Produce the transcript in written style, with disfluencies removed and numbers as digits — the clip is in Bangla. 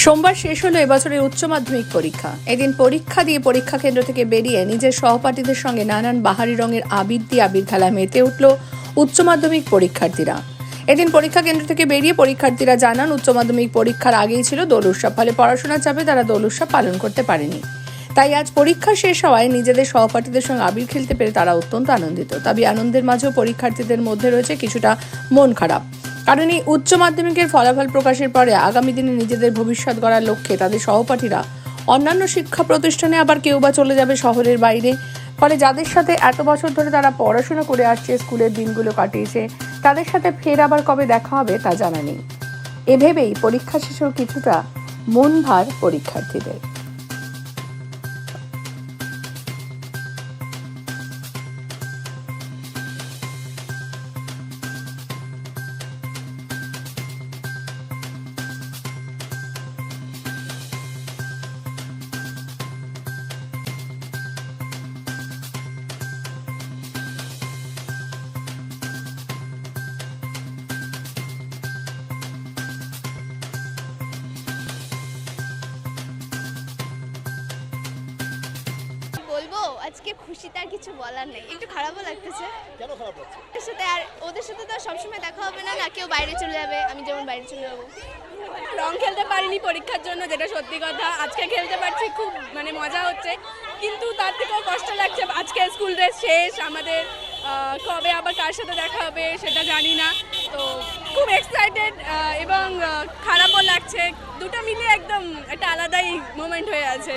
সোমবার শেষ হলো এবছরের উচ্চ মাধ্যমিক পরীক্ষা। এদিন পরীক্ষা দিয়ে পরীক্ষা কেন্দ্র থেকে বেরিয়ে নিজের সহপাঠীদের সঙ্গে নানান বাহারি রঙের আবির দিয়ে আবির খেলায় মেতে উঠল উচ্চ মাধ্যমিক পরীক্ষার্থীরা। এদিন পরীক্ষা কেন্দ্র থেকে বেরিয়ে পরীক্ষার্থীরা জানান, উচ্চ মাধ্যমিক পরীক্ষার আগেই ছিল দোল উৎসব, ফলে পড়াশোনার চাপে তারা দোল উৎসব পালন করতে পারেনি। তাই আজ পরীক্ষা শেষ হওয়ায় নিজেদের সহপাঠীদের সঙ্গে আবির খেলতে পেরে তারা অত্যন্ত আনন্দিত। তবে আনন্দের মাঝেও পরীক্ষার্থীদের মধ্যে রয়েছে কিছুটা মন খারাপ, কারণ এই উচ্চ মাধ্যমিকের ফলাফল প্রকাশের পরে আগামী দিনে নিজেদের ভবিষ্যৎ গড়ার লক্ষ্যে তাদের সহপাঠীরা অন্যান্য শিক্ষা প্রতিষ্ঠানে, আবার কেউ বা চলে যাবে শহরের বাইরে। ফলে যাদের সাথে এত বছর ধরে তারা পড়াশোনা করে আসছে, স্কুলের দিনগুলো কাটিয়েছে, তাদের সাথে ফের আবার কবে দেখা হবে তা জানা নেই। এভেবেই পরীক্ষা শেষেও কিছুটা মন ভার পরীক্ষার্থীদের। বলবো আজকে খুশিতে আর কিছু বলার নেই, একটু খারাপও লাগতেছে। কেন খারাপ লাগছে? ওদের সাথে তো সবসময় দেখা হবে না, কেউ বাইরে চলে যাবে, আমি যেমন বাইরে চলে যাবো। রং খেলতে পারিনি পরীক্ষার জন্য, যেটা সত্যি কথা। আজকে খেলতে পারছি, খুব মজা হচ্ছে, কিন্তু তার থেকেও কষ্ট লাগছে। আজকে স্কুল ড্রেস শেষ আমাদের, কবে আবার কার সাথে দেখা হবে সেটা জানি না। তো খুব এক্সাইটেড এবং খারাপও লাগছে, দুটো মিলে একদম একটা আলাদাই মোমেন্ট হয়ে আছে।